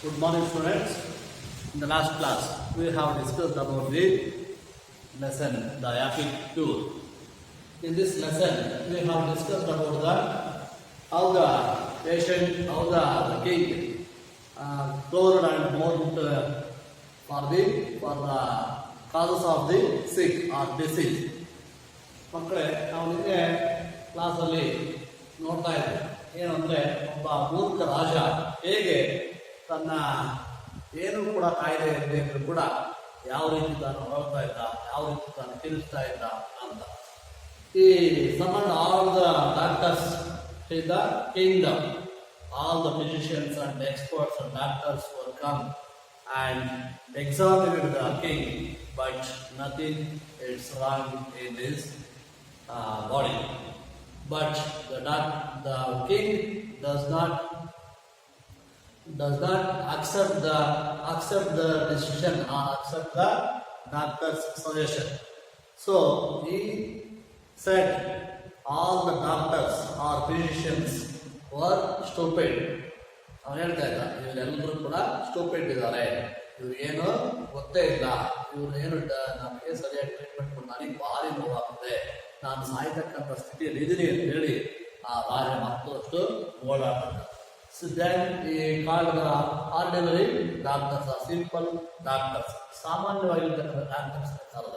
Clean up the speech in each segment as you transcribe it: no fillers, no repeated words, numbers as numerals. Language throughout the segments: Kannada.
Good morning, students. In the last class, we have discussed about the lesson, the epic tour. In this lesson, we have discussed about how the patient, how the king cured and mourned for the causes of the sick or disease. ಮಕ್ಕಳೇ, ನಾವು ನಿನ್ನೆ ಕ್ಲಾಸಲ್ಲಿ ನೋಡ್ತಾ ಇದ್ವಿ ಏನಂದ್ರೆ ಒಬ್ಬ ಮೂರ್ಖ ರಾಜ ಹೇಗೆ ತನ್ನ ಏನು ಕೂಡ ಕಾಯಿಲೆ ಇರಬೇಕು ಕೂಡ ಯಾವ ರೀತಿ ತಾನು ಹೊರಡ್ತಾ ಇದ್ದ, ಯಾವ ರೀತಿ ತಾನು ತಿಳಿಸ್ತಾ ಇದ್ದ ಅಂತ. ಈ summon all the doctors in the Kingdom, all the physicians and experts and doctors were come and examined the king, but nothing is wrong in his body. But the king does not accept the decision or accept the doctor's suggestion. So he said all the doctors or physicians were stupid. ಅವನು ಹೇಳ್ತಾ ಇದ್ದ, ಇವರೆಲ್ಲರೂ ಕೂಡ ಸ್ಟೂಪಿಡ್ ಇದ್ದಾರೆ, ಇವ್ರಿಗೇನು ಗೊತ್ತೇ ಇಲ್ಲ, ಇವ್ರು ಏನು ನಮಗೆ ಸರಿಯಾಗಿ ಟ್ರೀಟ್ಮೆಂಟ್ ಕೊಟ್ಟು ನನಗೆ ಭಾರಿ ನೋವಾಗುತ್ತೆ, ನಾನು ಸಾಯ್ತಕ್ಕಂಥ ಸ್ಥಿತಿಯಲ್ಲಿ ಇದೀನಿ ಅಂತ ಹೇಳಿ ಆ ರಾಜ ಮತ್ತಷ್ಟು ಓಡಾಡ್ತಿದ್ದ. So then he called the ordinary doctors or simple doctors, ಸಾಮಾನ್ಯವಾಗಿರ್ತಕ್ಕಂಥ ಡಾಕ್ಟರ್ಸ್ ಕರೆದ.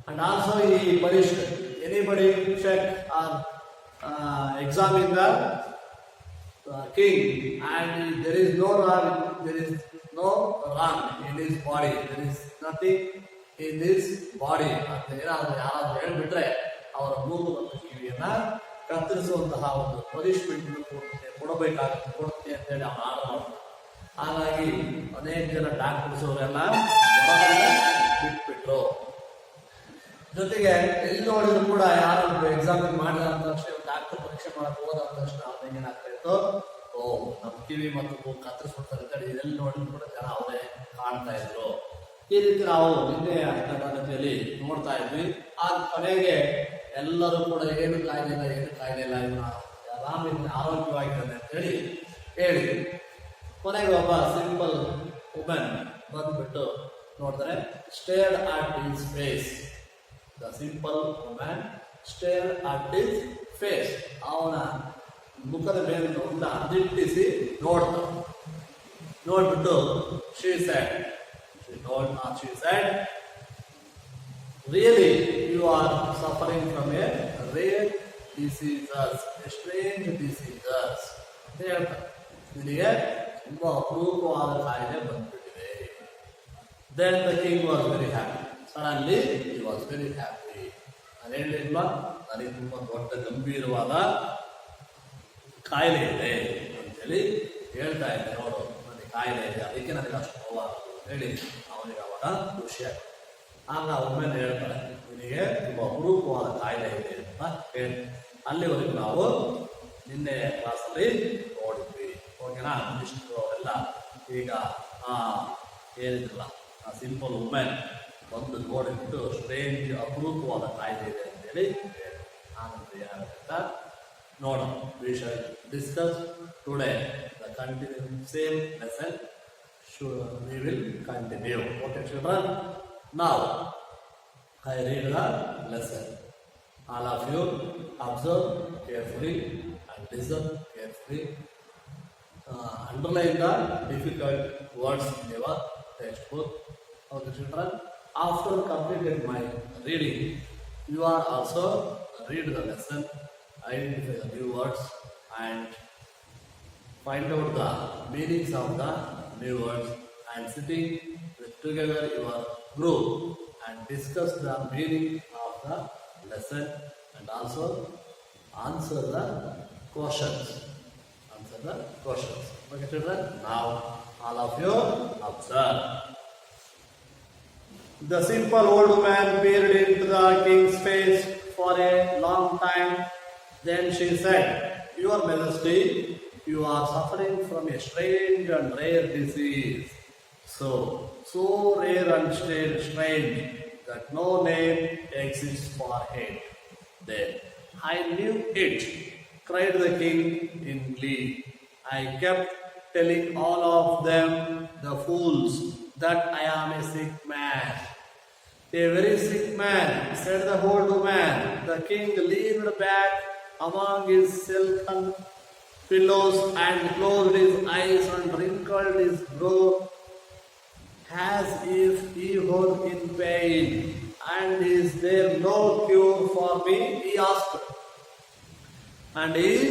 And also he punished anybody check or examine the king and there is no wrong in his body, there is nothing in his body ಅಂತ ಏನಾದರೂ ಯಾರಾದರೂ ಹೇಳ್ಬಿಟ್ರೆ ಅವರ ಮೂಗು ಮತ್ತು ಕಿವಿಯನ್ನ ಕತ್ತರಿಸುವಂತಹ ಒಂದು ಪನಿಷ್ಮೆಂಟ್ ಕೊಡುತ್ತೆ ಅಂತೇಳಿ ಅವನು ಆರ್ಡರ್ ಮಾಡ್ತಾನೆ. ಹಾಗಾಗಿ ಅನೇಕ ಜನ ಡಾಕ್ಟರ್ಸ್ ಅವರೆಲ್ಲ ಬಿಟ್ಬಿಟ್ರು. ಜೊತೆಗೆ ಎಲ್ಲಿ ನೋಡಿದ್ರು ಕೂಡ ಯಾರು ಎಕ್ಸಾಮಿನ್ ಮಾಡಿದ ಅಂದ ತಕ್ಷಣ ಡಾಕ್ಟರ್ ಪರೀಕ್ಷೆ ಮಾಡಕ್ ಹೋದ ಅಂದ ತಕ್ಷಣ ಅವ್ರಿಗೆ ಏನಾಗ್ತಾ ಇತ್ತು, ನಮ್ಮ ಕಿವಿ ಮತ್ತು ಮೂಗು ಕತ್ತರಿಸ್ಬಿಡ್ತಾರೆ ಅಂತೇಳಿ ಎಲ್ಲಿ ನೋಡಿದ್ರು ಕೂಡ ಜನ ಅವರೇ ಕಾಣ್ತಾ ಇದ್ರು. ಈ ರೀತಿ ನಾವು ನಿನ್ನೆ ತರಗತಿಯಲ್ಲಿ ನೋಡ್ತಾ ಇದ್ವಿ. ಆಗ ಕೊನೆಗೆ ಎಲ್ಲರೂ ಕೂಡ ಏನು ಕಾಯಿಲೆ ಇಲ್ಲ ಇವನ ಆರಾಮಿನ ಆರೋಗ್ಯವಾಗಿದ್ದಾನೆ ಅಂತ ಹೇಳಿ ಕೊನೆಗೆ ಒಬ್ಬ ಸಿಂಪಲ್ ವುಮೆನ್ ಬಂದ್ಬಿಟ್ಟು ನೋಡಿದ್ರೆ stared at his face. The simple women stared at his face. ಅವನ ಮುಖದ ಮೇಲೆ ಅಂದಿಟ್ಟಿಸಿ ನೋಡ್ಬಿಟ್ಟು she said, really you are suffering from a rare diseases, a strange diseases. ನಿನಗೆ ತುಂಬಾ ಅಪರೂಪವಾದ ಕಾಯಿಲೆ ಬಂದ್ಬಿಟ್ಟಿದೆ. Then the king was very happy. Suddenly he was very happy. ನಾನು ಹೇಳಿಲ್ವಾ, ನನಗೆ ತುಂಬಾ ದೊಡ್ಡ ಗಂಭೀರವಾದ ಕಾಯಿಲೆ ಇದೆ ಅಂತೇಳಿ ಹೇಳ್ತಾ ಇದ್ದೆ. ನೋಡು, ನನಗೆ ಕಾಯಿಲೆ ಇದೆ, ಅದಕ್ಕೆ ನನಗೆ ಅಷ್ಟು ನೋವಾಗುತ್ತೆ ಹೇಳಿ ಅವನಿಗೆ ಅವಾಗ ಖುಷಿಯಾಗುತ್ತೆ. ಆಗ ಒಮ್ಮೆಲೆ ಹೇಳ್ತಾರೆ, ನಿನಗೆ ತುಂಬ ಅಪರೂಪವಾದ ಕಾಯಿಲೆ ಇದೆ ಅಂತ ಹೇಳಿ. ಅಲ್ಲಿವರೆಗೂ ನಾವು ನಿನ್ನೆ ಕ್ಲಾಸಲ್ಲಿ ನೋಡಿದ್ವಿ. ಓಕೆನಾ? ಇಷ್ಟು ಅವರೆಲ್ಲ ಈಗ ಏನಿದ್ರಲ್ಲ ಆ ಸಿಂಪಲ್ ವುಮೆನ್ ಬಂದು ನೋಡಿಬಿಟ್ಟು ಸ್ಟ್ರೇಂಜ್ ಅಪರೂಪವಾದ ಕಾಯಿಲೆ ಇದೆ ಅಂತೇಳಿ ಆನಂತರ ಏನಾಗುತ್ತೆ ನೋಡೋಣ. We shall discuss today the continue same lesson. We will continue. Okay, children. Now I read the lesson. All of you observe carefully and listen carefully. Underline the difficult words in your textbook. Okay, children. After completing my reading, you are also read the lesson, identify the new words and find out the meanings of the new words, and sitting together your group and discuss the meaning of the lesson and also answer the questions. Okay, children. Now all of you observe. The simple old man peered into the king's face for a long time. Then she said, "Your Majesty, you are suffering from a strange and rare disease. So rare and strange that no name exists for it." Then, "I knew it," cried the king in glee. "I kept telling all of them, the fools, that I am a sick man. A very sick man, said the old man. The king leaned back among his silken pillows and closed his eyes and wrinkled his brow as if he were in pain. And is there no cure for me? He asked. And is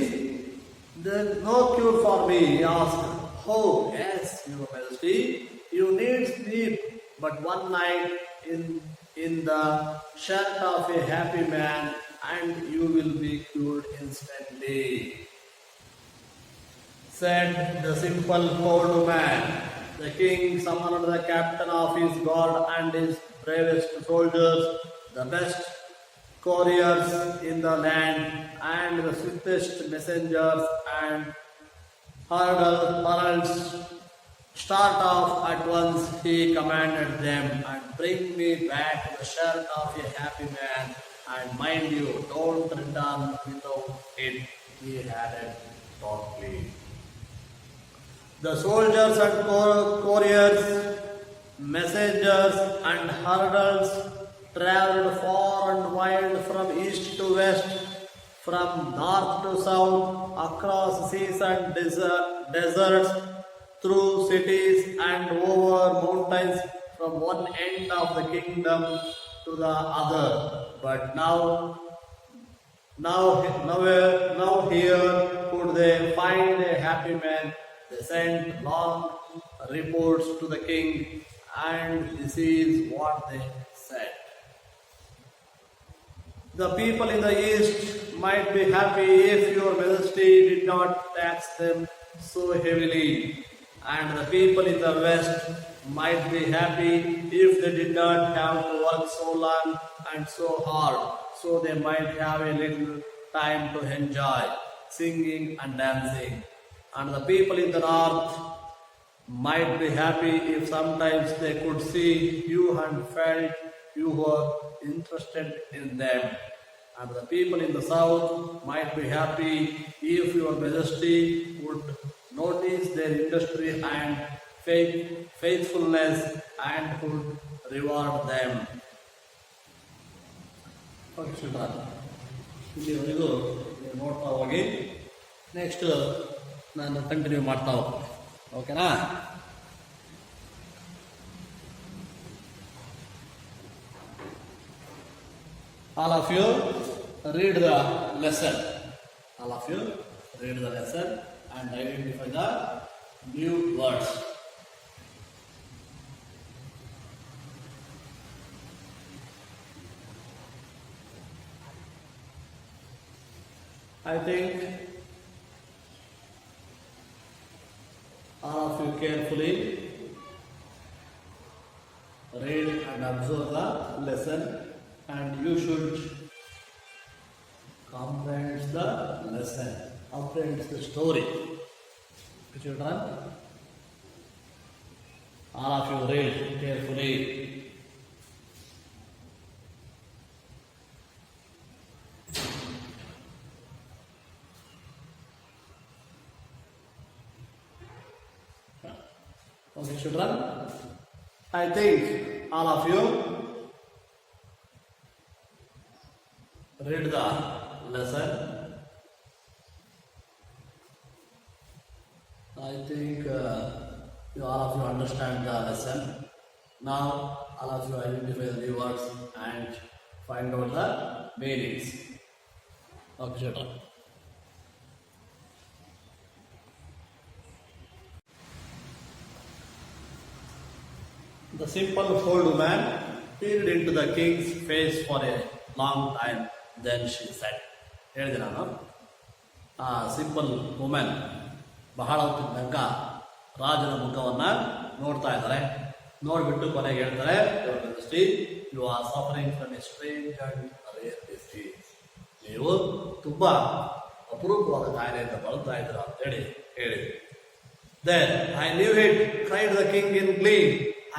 there no cure for me? He asked. Oh, yes, Your Majesty, you need sleep, but one night in the shelter of a happy man, and you will be cured instantly, said the simple old man. The king summoned the captain of his guard and his bravest soldiers, the best couriers in the land, and the swiftest messengers and heralds. Start off at once, he commanded them, and bring me back to the shelter of a happy man, and mind you, don't return without it, he added thoughtfully. The soldiers and couriers, messengers and heralds traveled far and wide from east to west, from north to south, across seas and deserts, through cities and over mountains, from one end of the kingdom to the other. But now here could they find a happy man. They sent long reports to the king, and this is what they said. The people in the east might be happy if Your Majesty did not tax them so heavily, and the people in the west might be happy if they did not have to work so long and so hard, so they might have a little time to enjoy singing and dancing. And the people in the north might be happy if sometimes they could see you and felt you were interested in them. And the people in the south might be happy if Your Majesty would notice their industry and faithfulness and would reward them. Okay, children. ಇಲ್ಲಿವರೆಗೂ ನೀವು ನೋಡ್ತಾ ಹೋಗಿ ನೆಕ್ಸ್ಟ್ ನಾನು ಕಂಟಿನ್ಯೂ ಮಾಡ್ತಾ ಹೋಗ್ತೀನಿ. ಓಕೆನಾ? All of you read the lesson. All of you read the lesson and identify the new words. I think all of you carefully read and observe the lesson, and you should comprehend the lesson, comprehend the story. Children, all of you read carefully. Okay, children, I think all of you read the lesson. I think all of you understand the lesson. Now, all of you identify the new words and find out the meanings. Okay, children. The simple old man peered into the king's face for a long time. Then she said, ಹೇಳಿದೆ ನಾನು, ಆ ಸಿಂಪಲ್ ವುಮೆನ್ ಬಹಳ ಹೊತ್ತಿನ ತನಕ ರಾಜನ ಮುಖವನ್ನು ನೋಡ್ತಾ ಇದ್ದಾರೆ. ನೋಡಿಬಿಟ್ಟು ಕೊನೆಗೆ ಹೇಳ್ತಾರೆ, you are suffering from a strange and rare disease. ನೀವು ತುಂಬಾ ಅಪರೂಪವಾದ ಕಾಯಿಲೆಯಿಂದ ಬಳಲ್ತಾ ಇದ್ದೀರಾ ಅಂತೇಳಿ ಹೇಳಿದ್ರು. Then I knew it, cried the king in glee.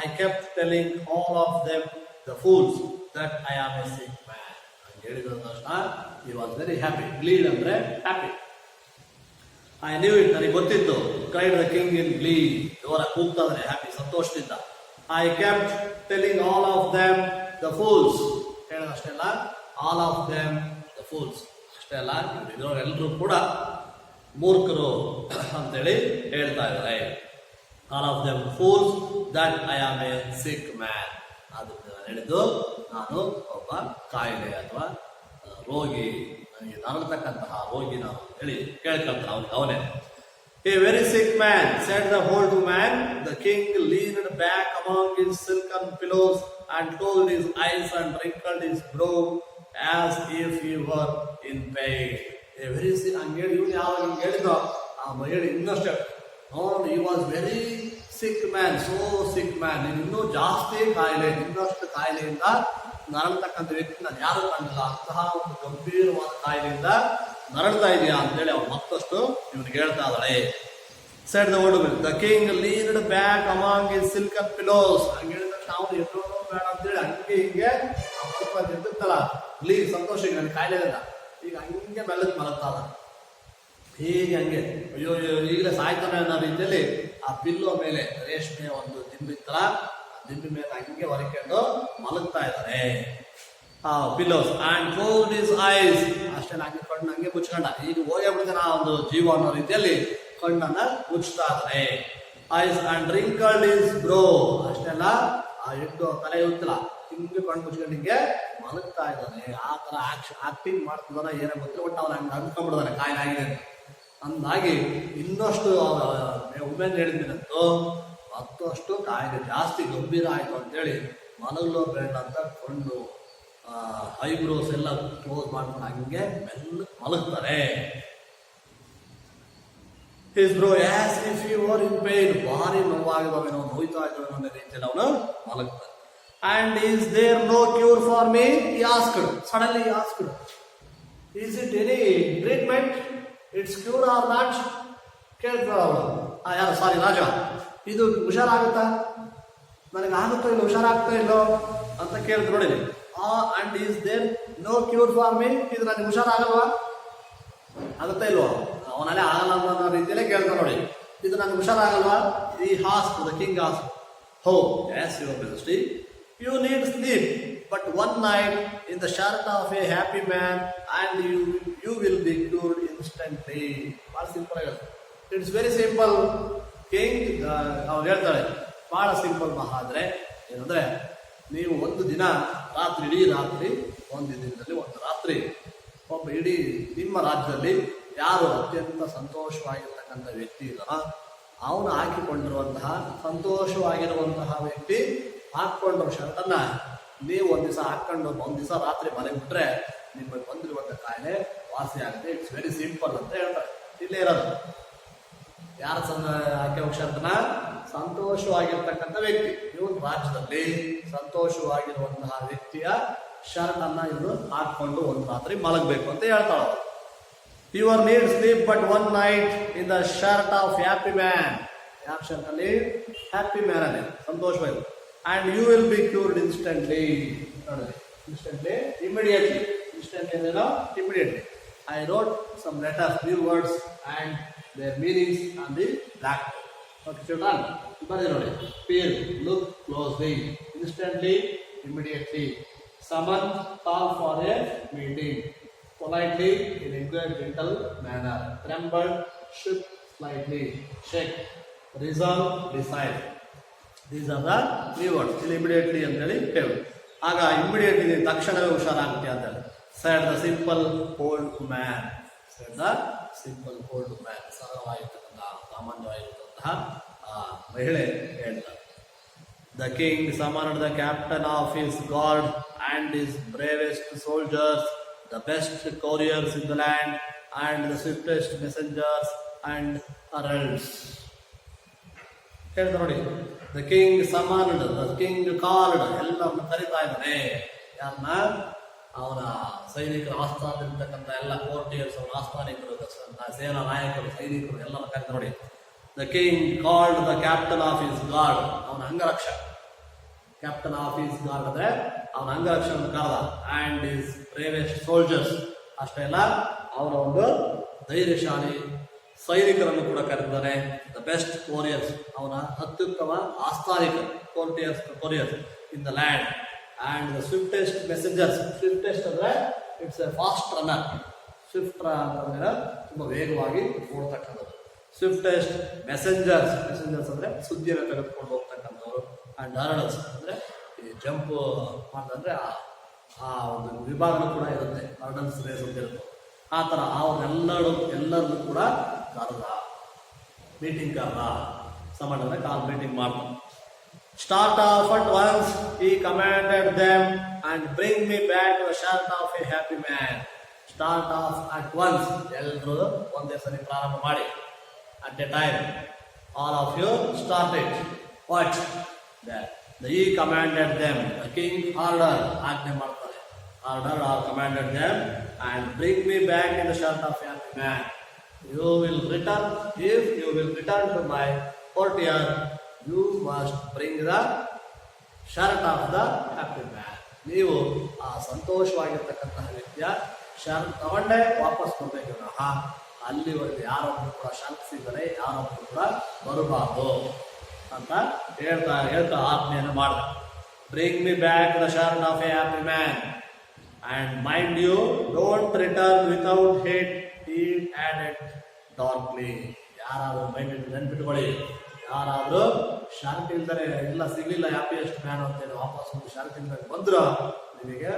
I kept telling all of them, the fools, that I am a sick man. And he was very happy. Glee ಅಂದ್ರೆ happy. ಐ ನ್ಯೂ ಇಟ್, ನನಗೆ ಗೊತ್ತಿತ್ತು. Cried the king in glee, ಜೋರ ಕೂಗ್ತಾ ಇದ್ದಾನೆ ಹ್ಯಾಪಿ, ಸಂತೋಷದಿಂದ. I kept telling all of them the fools, ಹೇಳೋದಷ್ಟೆಲ್ಲ all of them the fools, ಅಷ್ಟೇ ಅಲ್ಲ ಇರೋರೆಲ್ಲರೂ ಕೂಡ ಮೂರ್ಖರು ಅಂತೇಳಿ ಹೇಳ್ತಾ ಇದ್ದಾರೆ. All of them fools that I am a sick man, ಅದು ಹೇಳಿದ್ದು ನಾನು ಒಬ್ಬ ಕಾಯಿಲೆ ಅಥವಾ ರೋಗಿ, ನನಗೆ ನರಳತಕ್ಕಂತಹ ರೋಗಿ ನಾನು ಹೇಳಿ ಕೇಳ್ಕೊಳ್ತಾನೆ ಅವನೇ. A very sick man, said the old man. The king leaned back among his silken pillows and closed his eyes and wrinkled his brow as if he were in pain. A very sick, ಹಂಗೇಳಿ ಇವನು ಯಾವಾಗ ಹೇಳಿದ ಆ ಹೇಳಿ ಇನ್ನಷ್ಟೇ, he was very sick man, so sick man, ನೀನು ಇನ್ನೂ ಜಾಸ್ತಿ ಕಾಯಿಲೆ, ಇನ್ನಷ್ಟು ಕಾಯಿಲೆಯಿಂದ ನರಳತಕ್ಕಂಥ ವ್ಯಕ್ತಿ ನಾನು ಯಾರು ಕಂಡಿಲ್ಲ, ಅಂತಹ ಒಂದು ಗಂಭೀರವಾದ ಕಾಯಿಲೆಯಿಂದ ನರಳ್ತಾ ಇದೆಯಾ ಅಂತೇಳಿ ಅವ್ರು ಮತ್ತಷ್ಟು ಇವನಿಗೆ ಹೇಳ್ತಾ ಇದ್ದಾಳೆ. Said the old man. The king leaned back among his silken pillows. ಹಂಗೆ ಹೇಳಿದ ತಕ್ಷಣ ಅವನು ಎಷ್ಟೋ ಬೇಡ ಅಂತೇಳಿ ಹಂಗೆ ಹಿಂಗೆ ಸ್ವಲ್ಪ ಎದ್ದಿತ್ತಲ್ಲ ಗ್ಲೀ, ಸಂತೋಷ, ನನ್ನ ಕಾಯಿಲೆ ಇಲ್ಲ, ಈಗ ಹಂಗೆ ಮೆಲ್ಲಕ್ಕೆ ಮಲಗ್ತಾ ಇದ್ದಾನೆ. ಹೀಗೆ ಹಂಗೆ ಅಯ್ಯೋ ಈಗಲೇ ಸಾಯ್ತಾನೆ ಅನ್ನೋ ರೀತಿಯಲ್ಲಿ ಆ ಪಿಲ್ಲೋ ಮೇಲೆ ರೇಷ್ಮೆ ಒಂದು ದಿಂಬಿತ್ತಲ್ಲ, ಆ ದಿಂಬಿ ಮೇಲೆ ಹಂಗೆ ಹೊರಕೊಂಡು ಮಲಗ್ತಾ ಇದ್ದಾನೆ. Pillows and closed his ice, ಅಷ್ಟೇ ಹಂಗೆ ಕಣ್ಣು ಹಂಗೆ ಮುಚ್ಕೊಂಡ, ಈಗ ಹೋಗೇ ಬಿಡ್ತಾನೆ ಆ ಒಂದು ಜೀವ ಅನ್ನೋ ರೀತಿಯಲ್ಲಿ ಕಣ್ಣನ್ನ ಮುಚ್ತಾ ಇದ್ದಾನೆ. Ice and wrinkled his bro, ಅಷ್ಟೆಲ್ಲ ಆ ಹೆಣ್ಣು ತಲೆ ಇರುತ್ತಲ್ಲ ಹಿಂಗೆ ಕಣ್ಣು ಮುಚ್ಕೊಂಡು ಹಿಂಗೆ ಮಲಗ್ತಾ ಇದ್ದಾನೆ. ಆ ತರ ಆಕ್ಟಿಂಗ್ ಮಾಡ್ತಿದ್ದಾನ ಏನೋ ಗೊತ್ತಿಲ್ಲ, ಒಟ್ಟು ಅವ್ನು ಹಂಗೆ ಅಂದ್ಕೊಂಡ್ಬಿಡ್ತಾನೆ ಕಾಯಿಲೆ ಆಗಿದೆ ಅಂದಾಗಿ ಇನ್ನಷ್ಟು ವುಮೆನ್ ಹೇಳಿದ್ಮೇಲಂತೂ ಮತ್ತಷ್ಟು ಕಾಯಿಲೆ ಜಾಸ್ತಿ ಗಂಭೀರ ಆಯ್ತು ಅಂತೇಳಿ ಮಲಗಲು ಬೇಡ ಅಂತ ಕಣ್ಣು ಐಬ್ರೋಸ್ ಎಲ್ಲ ಕ್ಲೋಸ್ ಮಾಡ್ಕೊಂಡು ಹಂಗೆ ಮೆಲ್ಲ ಮಲಗ್ತಾರೆ. His bro as if he were in pain, ಭಾರಿ ನೋವಾಗಿದವೇನೋ, ನೋಯ್ತಾ ಇದ್ದಾವೆ ಅನ್ನೋ ರೀತಿಯಲ್ಲಿ ಅವನು ಮಲಗ್ತಾನೆ. And is there no cure for me? He asked. Suddenly he asked, is it any treatment? It's cure or not? ಕೇಳ್ತಾರ ಅವನು. ಯಾರು ಸಾರಿ ರಾಜ, ಇದು ಹುಷಾರಾಗುತ್ತಾ, ನನಗೆ ಆಗುತ್ತೋ ಇಲ್ಲ, ಹುಷಾರಾಗ್ತಾ ಇಲ್ಲೋ ಅಂತ ಕೇಳಿದ್ರು ನೋಡಿ. And is there no cure for me, ಇದು ನನಗೆ ಹುಷಾರಾಗಲ್ವಾ, ಆಗುತ್ತಾ ಇಲ್ವೋ, ಅವನಲ್ಲೇ ಆಗಲ್ಲ ಅನ್ನೋ ರೀತಿಯಲ್ಲೇ ಕೇಳ್ತಾ ನೋಡಿ, ಇದು ನನಗೆ ಹುಷಾರಾಗಲ್ವಾ. ಈ ಹಾಸ್ಕ್ the king asks, oh yes your majesty, you need sleep but one night in the shirt of a happy man and you will be cured instantly. ಭಾಳ ಸಿಂಪಲ್ ಆಗುತ್ತೆ, ಇಟ್ಸ್ ವೆರಿ ಸಿಂಪಲ್ ಕಿಂಗ್. ಅವ್ರು ಹೇಳ್ತಾಳೆ ಭಾಳ ಸಿಂಪಲ್ ಮಹಾದ್ರೆ ಏನಂದ್ರೆ, ನೀವು ಒಂದು ದಿನ ರಾತ್ರಿ, ಇಡೀ ರಾತ್ರಿ, ಒಂದು ದಿನದಲ್ಲಿ ಒಂದು ರಾತ್ರಿ ಒಬ್ಬ ಇಡೀ ನಿಮ್ಮ ರಾಜ್ಯದಲ್ಲಿ ಯಾರು ಅತ್ಯಂತ ಸಂತೋಷವಾಗಿರ್ತಕ್ಕಂಥ ವ್ಯಕ್ತಿ ಇದ್ದಾನೋ ಅವನು ಹಾಕಿಕೊಂಡಿರುವಂತಹ ಸಂತೋಷವಾಗಿರುವಂತಹ ವ್ಯಕ್ತಿ ಹಾಕ್ಕೊಂಡಿರೋ ಶರ್ಟನ್ನ ನೀವು ಒಂದು ದಿವಸ ಹಾಕ್ಕೊಂಡು ಒಂದು ದಿವಸ ರಾತ್ರಿ ಮಲಗಿಬಿಟ್ರೆ ನಿಮಗೆ ಬಂದಿರುವಂಥ ಕಾಯಿಲೆ ವಾಸಿ ಆಗುತ್ತೆ. ಇಟ್ಸ್ ವೆರಿ ಸಿಂಪಲ್ ಅಂತ ಹೇಳ್ತಾರೆ. ಇಲ್ಲೇ ಇರೋದು ಯಾರು ಹಾಕಿ ಶರ್ಟನ್ನ ಸಂತೋಷವಾಗಿರ್ತಕ್ಕಂಥ ವ್ಯಕ್ತಿ, ಇವನು ರಾಜ್ಯದಲ್ಲಿ ಸಂತೋಷವಾಗಿರುವಂತಹ ವ್ಯಕ್ತಿಯ ಶರ್ಟ್ ಅನ್ನ ಇವರು ಹಾಕೊಂಡು ಒಂದು ರಾತ್ರಿ ಮಲಗಬೇಕು ಅಂತ ಹೇಳ್ತಾಳ. Your need sleep but one night in the shirt of happy man, ಯಾವ ಶರ್ಟ್ ಅಲ್ಲಿ, ಹ್ಯಾಪಿ ಮ್ಯಾನ್ ಅಲ್ಲಿ ಸಂತೋಷವಾಗಿ. And you will be cured instantly, ನೋಡಿ ಇನ್ಸ್ಟೆಂಟ್ಲಿ, ಇಮಿಡಿಯೇಟ್ಲಿ, ಇನ್ಸ್ಟೆಂಟ್ಲಿ ಅಂದ್ರೇನೋ immediately. I wrote some letters, new words and their meanings on the blackboard. Okay, children, ಬನ್ನಿ ನೋಡಿ. Peer, look closely, instantly, immediately. Summon, call for a meeting. Politely, in a good, gentle manner. Tremble, shook slightly. Shake, resolve, decide. These are the three words. Immediately ಅಂತ ಹೇಳಿ ಹೇಳು. ಆಗ ಇಮಿಡಿಯೇಟ್ಲಿ ತಕ್ಷಣವೇ ಹುಷಾರಾಗುತ್ತೆ ಅಂತ ಹೇಳಿ. Said the simple old man. Said the simple old man, ಸರಳವಾಗಿರ್ತಕ್ಕಂತಹ ಸಾಮಾನ್ಯವಾಗಿರ್ತಕ್ಕಂತಹ ಮಹಿಳೆ ಹೇಳ್ತಾರೆ. The king summoned the captain of his guard and his bravest soldiers, the best couriers in the land and the swiftest messengers and heralds. ಹೇಳ್ತಾರೆ ನೋಡಿ, the king summoned, the king called, ಎಲ್ಲರನ್ನು ಕರಿತಾ ಇದ್ದಾನೆ. ಯಾರನ್ನ? ಅವನ ಸೈನಿಕರು, ಆಸ್ಥಾನದಲ್ಲಿರ್ತಕ್ಕಂಥ ಎಲ್ಲ ಕೋರ್ಟಿಯರ್ಸ್, ಅವನ ಆಸ್ಥಾನಿಕರು, ಸೇನಾ ನಾಯಕರು, ಸೈನಿಕರು ಎಲ್ಲರ ಕರೆದು ನೋಡಿ. The king called the captain of his guard, ಅವನ ಅಂಗರಕ್ಷಕ, ಕ್ಯಾಪ್ಟನ್ ಆಫ್ ಹಿಸ್ ಗಾರ್ಡ್ ಅಂದ್ರೆ ಅವನ ಅಂಗರಕ್ಷಕ ಕರೆದ. ಅಂಡ್ ಹಿಸ್ ಬ್ರೇವೆಸ್ಟ್ ಸೋಲ್ಜರ್ಸ್, ಅಷ್ಟೇ ಅಲ್ಲ ಅವನ ಒಂದು ಧೈರ್ಯಶಾಲಿ ಸೈನಿಕರನ್ನು ಕೂಡ ಕರೆದಿದ್ದಾನೆ. ದ ಬೆಸ್ಟ್ ವಾರಿಯರ್ಸ್, ಅವನ ಅತ್ಯುತ್ತಮ ಆಸ್ಥಾನಿಕ couriers in the land. And the swiftest messengers, swiftest ಅಂದರೆ it's a fast runner. Swift ಅಂದರೆ ತುಂಬ ವೇಗವಾಗಿ ಓಡ್ತಕ್ಕಂಥದ್ದು. ಸ್ವಿಫ್ಟೆಸ್ಟ್ ಮೆಸೆಂಜರ್ಸ್ ಅಂದರೆ ಸುದ್ದಿಯನ್ನು ತೆಗೆದುಕೊಂಡು ಹೋಗ್ತಕ್ಕಂಥವ್ರು. ಆ್ಯಂಡ್ ಹರ್ಡಲ್ಸ್ ಅಂದರೆ ಈ ಜಂಪ್ ಮಾಡ್ದಂದ್ರೆ ಆ ಒಂದು ವಿಭಾಗನೂ ಕೂಡ ಇರುತ್ತೆ, ಹರ್ಡಲ್ಸ್ ರೇಸ್ ಅಂತ ಇರುತ್ತೆ. ಆ ಥರ ಎಲ್ಲರನ್ನೂ ಕೂಡ ಕರೆದ, ಮೀಟಿಂಗ್ ಕರೆದ. ಸಮಾನ ಅಂದರೆ ಕಾಲ್ ಮೀಟಿಂಗ್ ಮಾಡ್ತಾರೆ. Start off at once he commanded them and bring me back the shirt of a happy man. Start off at once, ಎಲ್ಲರೂ ಒಂದೇ ಸರಿ ಪ್ರಾರಂಭ ಮಾಡಿ. At a time all of you start it. What he commanded them, the king ordered, ಆಜ್ಞೆ ಮಾಡ್ತಾರೆ. Ordered or commanded them and bring me back in the shirt of a happy man. You will return, if you will return to my courtier, you must bring the shirt of the happy man. ನೀವು ಆ ಸಂತೋಷವಾಗಿರ್ತಕ್ಕಂತಹ ವ್ಯಕ್ತಿಯ ಶರ್ಟ್ ತಗೊಂಡೇ ವಾಪಸ್ ಬರಬೇಕು. ಅಲ್ಲಿವರೆಗೆ ಯಾರೊಬ್ಬರು ಕೂಡ ಶರ್ಟ್ ಸಿಗದೆ ಯಾರೊಬ್ಬರು ಕೂಡ ಬರಬಾರ್ದು ಅಂತ ಹೇಳ್ತಾ ಆಜ್ಞೆಯನ್ನು ಮಾಡಿದ. Bring me back the shirt of a happy man and mind you, don't return without hate, he added darkly. ಯಾರಾದರೂ ಮೈಂಡ್ ನೆನ್ಪಿಟ್ಕೊಳ್ಳಿ, ಯಾರಾದರೂ ಶಾಂತಿ ಇಲ್ದರೆ ಇಲ್ಲ ಸಿಗಲಿಲ್ಲ ಹ್ಯಾಪಿಯೆಸ್ಟ್ ಮ್ಯಾನ್ ಅಂತೇಳಿ ವಾಪಸ್ ಒಂದು ಶಾಂತಿ ಇಲ್ದಾಗ ಬಂದ್ರೆ ನಿಮಗೆ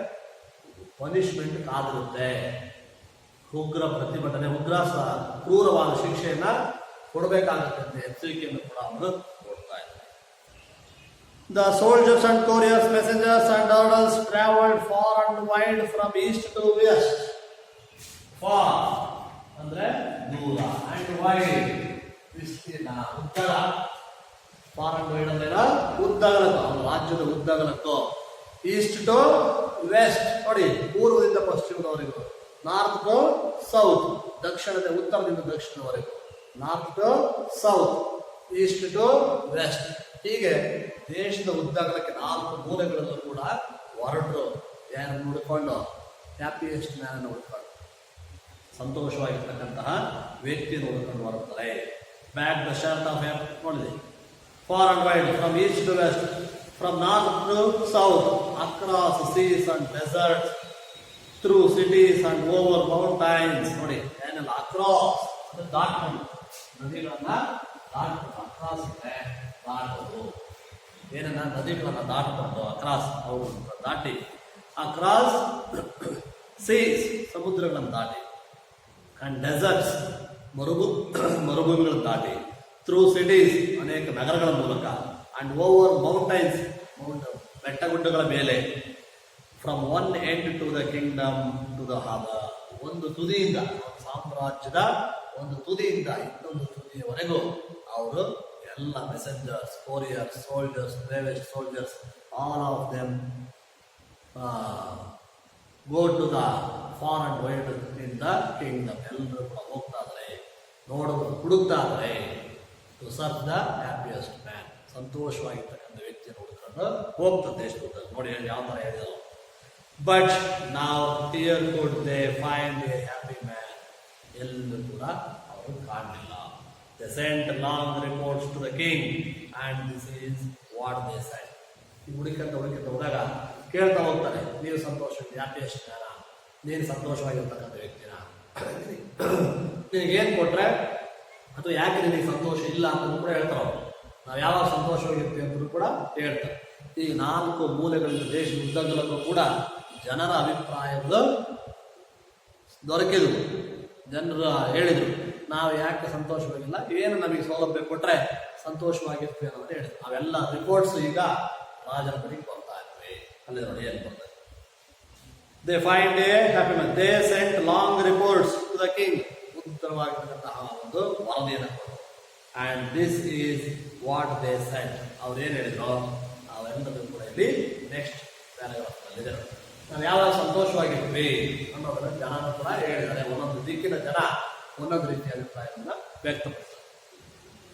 ಪನಿಷ್ಮೆಂಟ್ ಕಾದಿರುತ್ತೆ. ಉಗ್ರ ಪ್ರತಿಭಟನೆ, ಕ್ರೂರವಾದ ಶಿಕ್ಷೆಯನ್ನ ಕೊಡಬೇಕಾಗುತ್ತೆ ಅಂತ ಎಚ್ಚರಿಕೆಯನ್ನು ಕೂಡ ಅವರು ಕೊಡ್ತಾ ಇದ್ದಾರೆ. The soldiers and couriers, messengers and orders traveled far and wide from east to west. Far ಅಂದ್ರೆ ದೂರ, and wide ವಿಸ್ತೀರ್ಣ, ಉದ್ದಗ. ಫಾರ್ ಅಂಡ್ ವೈಡ್ ಅಂದ್ರೆ ಉದ್ದಗಲಕ್ಕೂ, ರಾಜ್ಯದ ಉದ್ದಗಲಕ್ಕೂ. ಈಸ್ಟ್ ಟು ವೆಸ್ಟ್ ನೋಡಿ, ಪೂರ್ವದಿಂದ ಪಶ್ಚಿಮದವರೆಗೂ. ನಾರ್ತ್ ಟು ಸೌತ್, ಉತ್ತರದಿಂದ ದಕ್ಷಿಣದವರೆಗೂ. North to south, east to west. ಹೀಗೆ ದೇಶದ ಉದ್ದಗಲಕ್ಕೆ 4 ಮೂಲೆಗಳಲ್ಲೂ ಕೂಡ ಹೊರಟರು. ಯಾರನ್ನು ನೋಡಿಕೊಂಡು? ಹ್ಯಾಪಿಯೆಸ್ಟ್ ಮ್ಯಾನ್ ನೋಡ್ಕೊಂಡು, ಸಂತೋಷವಾಗಿರ್ತಕ್ಕಂತಹ ವ್ಯಕ್ತಿಯನ್ನು ನೋಡ್ಕೊಂಡು ಹೊರಡ್ತಾರೆ. ಬ್ಯಾಕ್ ದ ಶರ್ಟ್ ಆಫ್ ನೋಡಿದೆ. Far and wide, from east to west, from north to south, across seas and deserts, through cities and over mountains. ನೋಡಿ ಏನೆಲ್ಲ ಅಕ್ರಾಸ್ ಅಂದ್ರೆ ದಾಟ್ಕೊಂಡು, ನದಿಗಳನ್ನ ದಾಟ್ಕೊಂಡು. ಅಕ್ರಾಸ್ ಇದೆ ದಾಟೋದು, ಏನನ್ನ ನದಿಗಳನ್ನ ದಾಟಿಕೊಂಡು ಅಕ್ರಾಸ್, ಅವು ದಾಟಿ. ಅಕ್ರಾಸ್ ಸೀಸ್, ಸಮುದ್ರಗಳನ್ನು ದಾಟಿ. ಅಂಡ್ ಡೆಸರ್ಟ್ಸ್, ಮರುಭೂಮಿಗಳನ್ನು ದಾಟಿ. ಥ್ರೂ ಸಿಟೀಸ್, ಅನೇಕ ನಗರಗಳ ಮೂಲಕ. ಅಂಡ್ ಓವರ್ ಮೌಂಟೈನ್ಸ್, ಬೆಟ್ಟಗುಡ್ಡಗಳ ಮೇಲೆ. From one end to the kingdom to the harbour, ಒಂದು ತುದಿಯಿಂದ, ಸಾಮ್ರಾಜ್ಯದ ಒಂದು ತುದಿಯಿಂದ ಇನ್ನೊಂದು ತುದಿಯವರೆಗೂ ಅವರು ಎಲ್ಲ messengers, couriers, soldiers, bravest soldiers, all of them go to the far and wide in the kingdom. ಎಲ್ಲರೂ ಕೂಡ ಹೋಗ್ತಾ ಇದ್ದಾರೆ, ಹುಡುಕ್ತಾ ಇದ್ದಾರೆ. To serve the happiest man, ಸಂತೋಷವಾಗಿರ್ತಕ್ಕಂಥ ವ್ಯಕ್ತಿಯನ್ನು ಹುಡುಕೊಂಡು ಹೋಗ್ತದೆ ದೇಶದ. ನೋಡಿ ಯಾವ ಥರ ಹೇಳಿದರು. ಬಟ್ ನಾವು here could they find a happy man, ಎಲ್ಲೂ ಕೂಡ ಅವರು ಕಾಣಲಿಲ್ಲ. They sent long reports to the king and this is what they said. ಈ ಹುಡುಕಂತ ಹೋದಾಗ ಕೇಳ್ತಾ ಹೋಗ್ತಾರೆ, ನೀವು ಸಂತೋಷ ಹ್ಯಾಪಿಯೆಸ್ಟ್ ಮ್ಯಾನ, ನೀನು ಸಂತೋಷವಾಗಿರ್ತಕ್ಕಂಥ ವ್ಯಕ್ತಿನ, ನಿನಗೇನು ಕೊಟ್ರೆ ಅಥವಾ ಯಾಕೆ ನಿನಗೆ ಸಂತೋಷ ಇಲ್ಲ ಅಂತ ಕೂಡ ಹೇಳ್ತಾರೆ ಅವರು. ನಾವು ಯಾವಾಗ ಸಂತೋಷವಾಗಿರ್ತೀವಿ ಅಂತಲೂ ಕೂಡ ಹೇಳ್ತಾರೆ. ಈ 4 ಮೂಲೆಗಳಿಂದ ದೇಶದ ಉದ್ದಗಲಕ್ಕೂ ಕೂಡ ಜನರ ಅಭಿಪ್ರಾಯಗಳು ದೊರಕಿದ್ರು. ಜನರು ಹೇಳಿದರು, ನಾವು ಯಾಕೆ ಸಂತೋಷವಾಗಿಲ್ಲ, ಏನು ನಮಗೆ ಸೌಲಭ್ಯ ಕೊಟ್ಟರೆ ಸಂತೋಷವಾಗಿರ್ತೀವಿ ಅನ್ನೋದು ಹೇಳಿದ್ರು. ಅವೆಲ್ಲ ರಿಪೋರ್ಟ್ಸ್ ಈಗ ರಾಜನ ಬಳಿಗೆ ಬರ್ತಾ ಇದ್ವಿ. ಅಲ್ಲಿ ನೋಡಿ ಏನು ಬರ್ತಾರೆ. They find a happy man, they sent long reports to the king, ಉತ್ತರವಾಗಿರ್ತಕ್ಕಂತಹ ಒಂದು ವರದಿಯನ್ನು ಕೊಟ್ಟರು. And this is what they sent, ಅವ್ರು ಏನು ಹೇಳಿದ್ರು ಅವೆಲ್ಲದೂ ಕೂಡ ಇಲ್ಲಿ ನೆಕ್ಸ್ಟ್ ಪ್ಯಾರಾಗ್ರಾಫ್ನಲ್ಲಿದೆ. ನಾವು ಯಾವಾಗ ಸಂತೋಷವಾಗಿರ್ತೀವಿ ಅನ್ನೋದನ್ನು ಜನರು ಕೂಡ ಹೇಳಿದ್ದಾರೆ. ಒಂದೊಂದು ದಿಕ್ಕಿನ ಜನ ಒಂದೊಂದು ರೀತಿಯ ಅಭಿಪ್ರಾಯವನ್ನು ವ್ಯಕ್ತಪಡಿಸ್ತಾರೆ.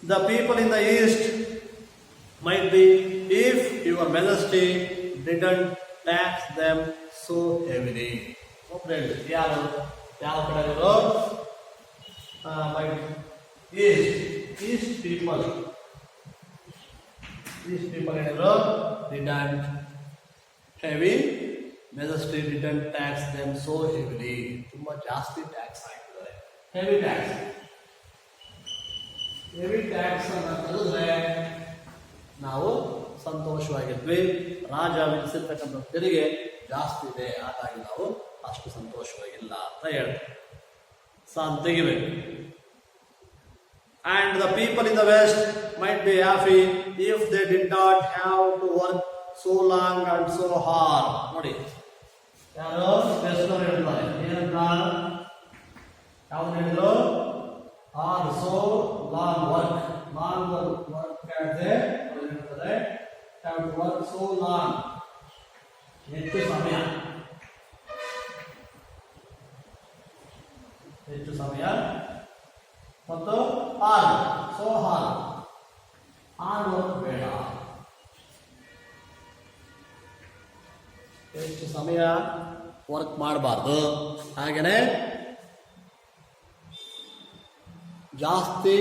The people in the East might be if your majesty didn't tax them so heavily. ಒಬ್ರು ಹೇಳಿದ್ರು, ಯಾವ ಕಡೆಯವರು East people ಹೇಳಿದ್ರು didn't heavy majesty didn't tax them so heavily. ತುಂಬಾ ಜಾಸ್ತಿ ಟ್ಯಾಕ್ಸ್ ಹಾಕಿದ್ದಾರೆ. ಹೆವಿ ಟ್ಯಾಕ್ಸ್ ಅನ್ನ ತೆಗೆದ್ರೆ ನಾವು ಸಂತೋಷವಾಗಿದ್ವಿ. ರಾಜ ವಿಧಿಸಿರ್ತಕ್ಕಂಥ ತೆರಿಗೆ ಜಾಸ್ತಿ ಇದೆ, ಹಾಗಾಗಿ ನಾವು ಅಷ್ಟು ಸಂತೋಷವಾಗಿಲ್ಲ ಅಂತ ಹೇಳ್ತಾರೆ. ಸಾನ್ ತೆಗಿಬೇಕು. And the people in the West might be happy if they did not have to work so long and so hard. ನೋಡಿ, ಯಾರು ವೆಸ್ಟ್ನವ್ರು ಹೇಳ್ತಾರೆ ಏನಂತ, ಯಾವ್ದು ಹೇಳಿದ್ರು, ಆರ್ ಸೋ ಲಾಂಗ್ ವರ್ಕ್ ಹೇಳಿದೆ, ಹೇಳ್ತಾರೆ have to work so long, ಹೆಚ್ಚು ಸಮಯ ಮತ್ತು ಹಾರ್ಡ್ ವರ್ಕ್ ಬೇಡ, ಹೆಚ್ಚು ಸಮಯ ವರ್ಕ್ ಮಾಡಬಾರ್ದು. ಹಾಗೇನೆ ಜಾಸ್ತಿ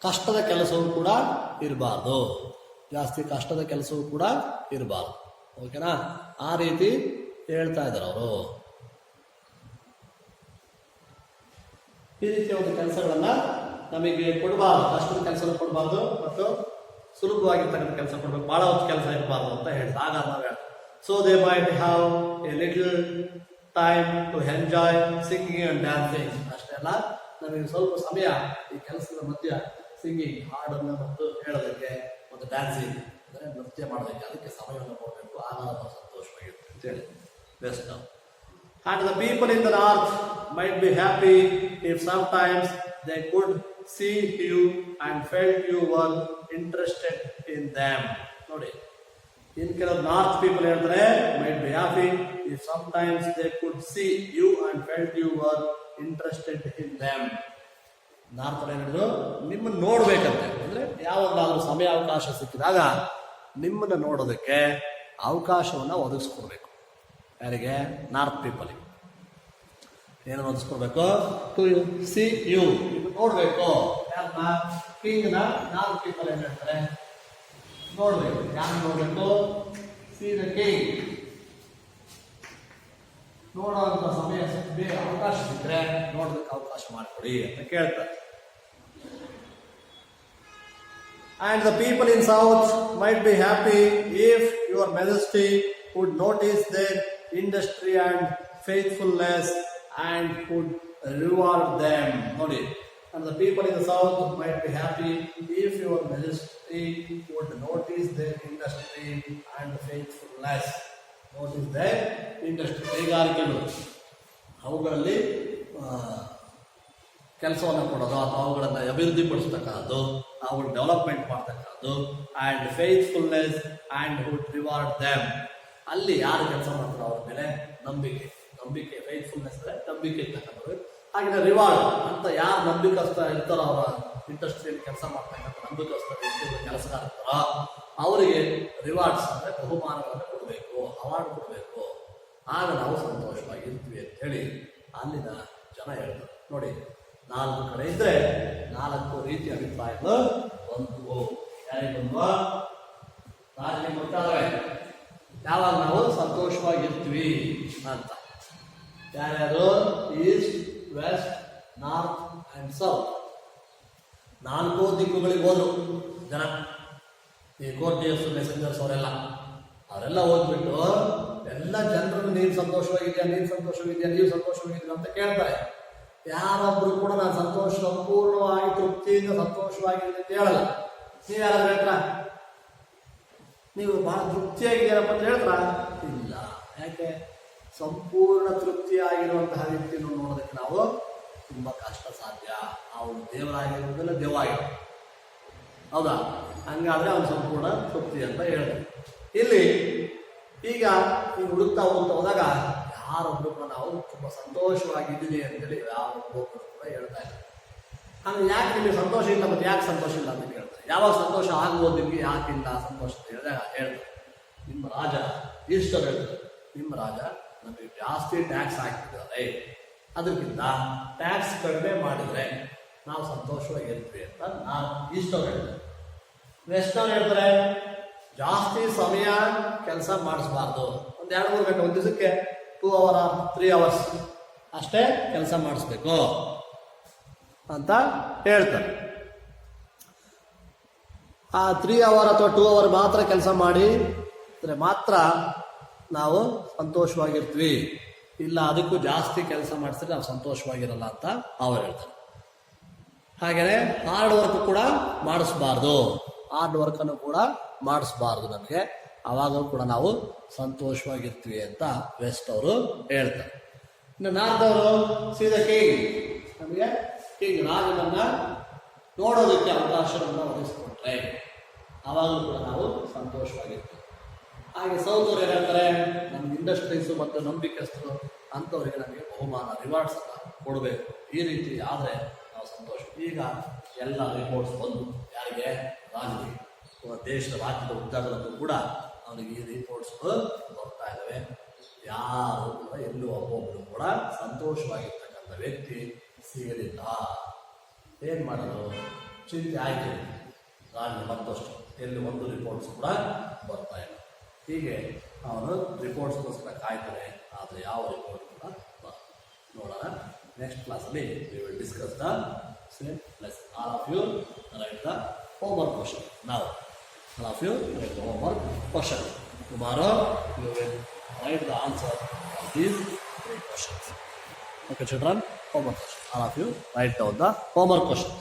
ಕಷ್ಟದ ಕೆಲಸವೂ ಕೂಡ ಇರಬಾರ್ದು. ಓಕೆನಾ? ಆ ರೀತಿ ಹೇಳ್ತಾ ಇದ್ದಾರೆ ಅವರು. ಈ ರೀತಿಯ ಒಂದು ಕೆಲಸಗಳನ್ನ ನಮಗೆ ಕೊಡಬಾರ್ದು, ಕಷ್ಟದ ಕೆಲಸ ಕೊಡಬಾರ್ದು ಮತ್ತು ಸುಲಭವಾಗಿರ್ತಕ್ಕಂಥ ಕೆಲಸ ಕೊಡಬೇಕು, ಬಹಳ ಹೊತ್ತು ಕೆಲಸ ಇರಬಾರ್ದು ಅಂತ ಹೇಳ್ತಾ. ಆಗ ನಾವು ಹೇಳ್ತೀವಿ so they might have a little time to enjoy singing and dancing. ಅಷ್ಟೇ ಅಲ್ಲ, ನಮಗೆ ಸ್ವಲ್ಪ ಸಮಯ ಈ ಕೆಲಸದ ಮಧ್ಯ ಸಿಂಗಿಂಗ್, ಹಾಡನ್ನು ಮತ್ತು ಹೇಳೋದಕ್ಕೆ ಮತ್ತು ಡ್ಯಾನ್ಸಿಂಗ್ ಅಂದರೆ ನೃತ್ಯ ಮಾಡೋದಕ್ಕೆ ಅದಕ್ಕೆ ಸಮಯವನ್ನು ಕೊಡಬೇಕು. ಆಗ ನಾವು ಸಂತೋಷವಾಗಿರುತ್ತೆ ಅಂತೇಳಿ best. And the people in the north might be happy if sometimes they could see you and felt you were interested in them. ನೋಡಿ, ಇನ್ ಕೆಲವು ನಾರ್ತ್ ಪೀಪಲ್ ಹೇಳ್ತಾರೆ might be happy if sometimes they could see you and felt you were interested in them. North ಹೇಳಿದ್ರು ನಿಮ್ಮನ್ನು ನೋಡ್ಬೇಕಂತೆ, ಅಂದ್ರೆ ಯಾವಾಗಲಾದ್ರೂ ಸಮಯ ಅವಕಾಶ ಸಿಕ್ಕಿದಾಗ ನಿಮ್ಮನ್ನು ನೋಡೋದಕ್ಕೆ ಅವಕಾಶವನ್ನು ಒದಗಿಸ್ಕೊಡ್ಬೇಕು. ಯಾರಿಗೆ? ನಾರ್ತ್ ಪೀಪಲ್ಗೆ. ಏನು ಒದಗಿಸ್ಕೊಡ್ಬೇಕು? ಟು ಸಿ ಯು, ನೋಡ್ಬೇಕು. ಯಾರನ್ನ? ಕಿಂಗ್ನ. ನಾರ್ತ್ ಪೀಪಲ್ ಏನ್ ಹೇಳ್ತಾರೆ? ನೋಡ್ಬೇಕು. ಯಾರು ನೋಡ್ಬೇಕು? C the king. ನೋಡುವಂತ ಸಮಯ ಬೇಗ ಅವಕಾಶ ಸಿಕ್ಕರೆ ನೋಡೋದಕ್ಕೆ ಅವಕಾಶ ಮಾಡಿಕೊಡಿ ಅಂತ ಕೇಳ್ತಾರೆ. And the people in south might be happy if your majesty would notice their industry and faithfulness and would reward them. ನೋಡಿ, and the people in the south might be happy if your majesty would notice their industry and faithfulness. Notice their industry, ಕೈಗಾರಿಕೆಗಳು, ಅವುಗಳಲ್ಲಿ ಕೆಲಸವನ್ನು ಕೊಡೋದು ಅಥವಾ ಅವುಗಳನ್ನು ಅಭಿವೃದ್ಧಿಪಡಿಸ್ತಕ್ಕಂಥದ್ದು, ಅವುಗಳ ಡೆವಲಪ್ಮೆಂಟ್ ಮಾಡ್ತಕ್ಕಂಥದ್ದು. And faithfulness and would reward them. ಅಲ್ಲಿ ಯಾರು ಕೆಲಸ ಮಾಡ್ತಾರೋ ಅವ್ರ ಮೇಲೆ ನಂಬಿಕೆ ಫೇತ್ಫುಲ್ನೆಸ್ ಅಂದರೆ ನಂಬಿಕೆ ಇರ್ತಕ್ಕಂಥದ್ದು. ಹಾಗೆ ರಿವಾರ್ಡ್ ಅಂತ ಯಾರು ನಂಬಿಕಸ್ಥ ಇರ್ತಾರೋ, ಅವರ ಇಂಡಸ್ಟ್ರಿಯಲ್ಲಿ ಕೆಲಸ ಮಾಡ್ತಕ್ಕಂಥ ನಂಬಿಕಸ್ಥ ಕೆಲಸಗಾರ ಇರ್ತಾರೋ ಅವರಿಗೆ ರಿವಾರ್ಡ್ಸ್ ಅಂದರೆ ಬಹುಮಾನಗಳನ್ನು ಕೊಡಬೇಕು, ಅವಾರ್ಡ್ ಕೊಡಬೇಕು. ಆಗ ನಾವು ಸಂತೋಷವಾಗಿರ್ತೀವಿ ಅಂತ ಹೇಳಿ ಅಲ್ಲಿನ ಜನ ಹೇಳ್ತಾರೆ. ನೋಡಿ, 4 ಕಡೆ ಇದ್ರೆ 4 ರೀತಿಯ ಅಭಿಪ್ರಾಯಗಳು ಬಂತು. ಯಾರಿಗೆ ಬಂದ್ವ? ರಾಜನಿಗೆ ಗೊತ್ತಾದ್ರೆ ಯಾವಾಗ ನಾವು ಸಂತೋಷವಾಗಿರ್ತೀವಿ ಅಂತ. ಯಾರ್ಯಾರು? East, west, north and south. 4 ದಿಕ್ಕುಗಳಿಗೆ ಹೋದ್ರು ಜನ. ಈ ಕೋರ್ಟಿಯರ್ಸ್, ಮೆಸೆಂಜರ್ಸ್ ಅವರೆಲ್ಲ ಹೋಗ್ಬಿಟ್ಟು ಎಲ್ಲ ಜನರನ್ನು ನೀನು ಸಂತೋಷವಾಗಿದ್ಯಾ ನೀವು ಸಂತೋಷವಾಗಿದ್ದೀರಾ ಅಂತ ಕೇಳ್ತಾರೆ. ಯಾರೊಬ್ರು ಕೂಡ ನಾನು ಸಂಪೂರ್ಣವಾಗಿ ತೃಪ್ತಿಯಿಂದ ಸಂತೋಷವಾಗಿದ್ದೀನಿ ಅಂತ ಹೇಳಲ್ಲ. ನೀವು ಯಾರಾದ್ರೂ ಹೇಳ್ತಾ ನೀವು ಬಹಳ ತೃಪ್ತಿಯಾಗಿದ್ದೀರಪ್ಪ ಅಂತ ಹೇಳ್ತಾರ? ಇಲ್ಲ. ಯಾಕೆ? ಸಂಪೂರ್ಣ ತೃಪ್ತಿಯಾಗಿರುವಂತಹ ವ್ಯಕ್ತಿಯನ್ನು ನೋಡೋದಕ್ಕೆ ನಾವು ತುಂಬಾ ಕಷ್ಟ ಸಾಧ್ಯ. ಅವನು ದೇವರಾಗಿರೋದಿಲ್ಲ, ದೇವರಾಗಿರೋ, ಹೌದಾ? ಹಂಗಾದ್ರೆ ಅವನು ಸಂಪೂರ್ಣ ತೃಪ್ತಿ ಅಂತ ಹೇಳ್ತಾರೆ. ಇಲ್ಲಿ ಈಗ ಹುಡುಕ್ತಾ ಹೋದಾಗ ಯಾರೊಬ್ರು ಕೂಡ ನಾವು ತುಂಬ ಸಂತೋಷವಾಗಿದ್ದೀನಿ ಅಂತೇಳಿ ಯಾರೊಬ್ಬರು ಕೂಡ ಹೇಳ್ತಾ ಇದ್ದಾರೆ. ಹಂಗೆ ಯಾಕೆ ನಿಮಗೆ ಸಂತೋಷ ಇಲ್ಲ, ಮತ್ತೆ ಯಾಕೆ ಸಂತೋಷ ಇಲ್ಲ ಅಂತ ಕೇಳ್ತಾರೆ. ಯಾವಾಗ ಸಂತೋಷ ಆಗ್ಬೋದು ನಿಮಗೆ, ಯಾಕಿಲ್ಲ ಸಂತೋಷ ಅಂತ ಹೇಳಿದಾಗ ಹೇಳ್ತಾರೆ, ನಿಮ್ಮ ರಾಜ ಇಷ್ಟ ಹೇಳ್ತಾರೆ, ನಿಮ್ಮ ರಾಜ ನಮಗೆ ಜಾಸ್ತಿ ಟ್ಯಾಕ್ಸ್ ಹಾಕಿದ್ದಾರೆ, ಅದಕ್ಕಿಂತ ಟ್ಯಾಕ್ಸ್ ಕಡಿಮೆ ಮಾಡಿದರೆ ನಾವು ಸಂತೋಷವಾಗಿರ್ತೀವಿ ಅಂತ ನಾನು ಇಷ್ಟವ್ರು ಹೇಳ್ತಾರೆ. ವೆಸ್ಟವ್ರು ಹೇಳ್ತಾರೆ ಜಾಸ್ತಿ ಸಮಯ ಕೆಲಸ ಮಾಡಿಸ್ಬಾರ್ದು, ಒಂದು 2-3 ಗಂಟೆ, ಒಂದು ದಿವಸಕ್ಕೆ 2 hour 3 hours ಅಷ್ಟೇ ಕೆಲಸ ಮಾಡಿಸ್ಬೇಕು ಅಂತ ಹೇಳ್ತಾರೆ. ಆ 3 hour ಅಥವಾ 2 hour ಮಾತ್ರ ಕೆಲಸ ಮಾಡಿ ಮಾತ್ರ ನಾವು ಸಂತೋಷವಾಗಿರ್ತೀವಿ, ಇಲ್ಲ ಅದಕ್ಕೂ ಜಾಸ್ತಿ ಕೆಲಸ ಮಾಡಿಸಿದ್ರೆ ನಾವು ಸಂತೋಷವಾಗಿರಲ್ಲ ಅಂತ ಅವ್ರು ಹೇಳ್ತಾರೆ. ಹಾಗೆಯೇ ಹಾರ್ಡ್ ವರ್ಕ್ ಕೂಡ ಮಾಡಿಸ್ಬಾರ್ದು, ಹಾರ್ಡ್ ವರ್ಕನ್ನು ಕೂಡ ಮಾಡಿಸ್ಬಾರ್ದು ನಮಗೆ, ಅವಾಗಲೂ ಕೂಡ ನಾವು ಸಂತೋಷವಾಗಿರ್ತೀವಿ ಅಂತ ವೆಸ್ಟ್ ಅವರು ಹೇಳ್ತಾರೆ. ಇನ್ನು ನಾರ್ದವರು ಸೀದಾ ಕಿಂಗ್, ನಮಗೆ ಕಿಂಗ್ ರಾಜನನ್ನ ನೋಡೋದಕ್ಕೆ ಅವಕಾಶವನ್ನು ಒದಗಿಸ್ಕೊಟ್ರೆ ಅವಾಗಲೂ ಕೂಡ ನಾವು ಸಂತೋಷವಾಗಿರ್ತೀವಿ. ಹಾಗೆ ಸೌದವ್ರು ಏನು ಹೇಳ್ತಾರೆ, ನಮ್ಮ ಇಂಡಸ್ಟ್ರೀಸು ಮತ್ತು ನಂಬಿಕೆಸ್ತರು ಅಂಥವ್ರಿಗೆ ನಮಗೆ ಬಹುಮಾನ ರಿವಾರ್ಡ್ಸ್ ಅನ್ನು ಕೊಡಬೇಕು, ಈ ರೀತಿ ಆದರೆ ನಾವು ಸಂತೋಷ. ಈಗ ಎಲ್ಲ ರಿಪೋರ್ಟ್ಸ್ ಬಂದು ಯಾರಿಗೆ, ರಾಜನಿಗೆ, ದೇಶದ ರಾಜ್ಯದ ಉದ್ದಾಗಲಕ್ಕೂ ಕೂಡ ಅವನಿಗೆ ಈ ರಿಪೋರ್ಟ್ಸ್ ಬರ್ತಾ ಇದ್ದಾವೆ. ಯಾರು ಕೂಡ ಎಲ್ಲೂ ಒಬ್ಬೊಬ್ಬರು ಕೂಡ ಸಂತೋಷವಾಗಿರ್ತಕ್ಕಂಥ ವ್ಯಕ್ತಿ ಸಿಗಲಿಲ್ಲ. ಏನು ಮಾಡೋದು, ಚಿಂತೆ ಆಯ್ತು ರಾಜ ಮತ್ತಷ್ಟು, ಎಲ್ಲಿ ಒಂದು ರಿಪೋರ್ಟ್ಸ್ ಕೂಡ ಬರ್ತಾ ಇಲ್ಲ. ಹೀಗೆ ಅವನು ರಿಪೋರ್ಟ್ಸ್ಗೋಸ್ಕರ ಕಾಯ್ತಾನೆ, ಆದರೆ ಯಾವ ರಿಪೋರ್ಟ್ ಕೂಡ ನೋಡೋಣ. ನೆಕ್ಸ್ಟ್ ಕ್ಲಾಸಲ್ಲಿ we will discuss the same lesson. All of you write the homework question. ನಾವು all of you write the homework question. Tomorrow you will write the answer of these 3 questions. Okay children, homework question. All of you write down the homework questions.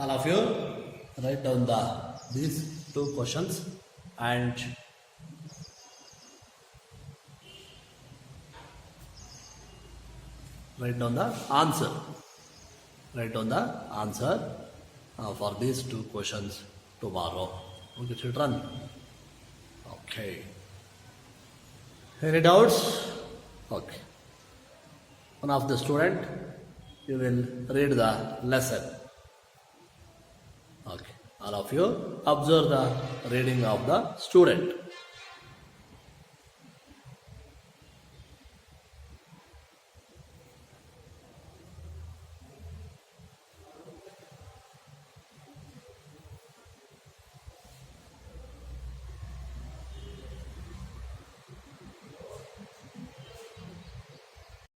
All of you write down these 2 questions and write down the answer. Write down the answer for these 2 questions tomorrow. Okay, children? Okay. Any doubts? Okay. One of the student, you will read the lesson. Okay. All of you observe the reading of the student.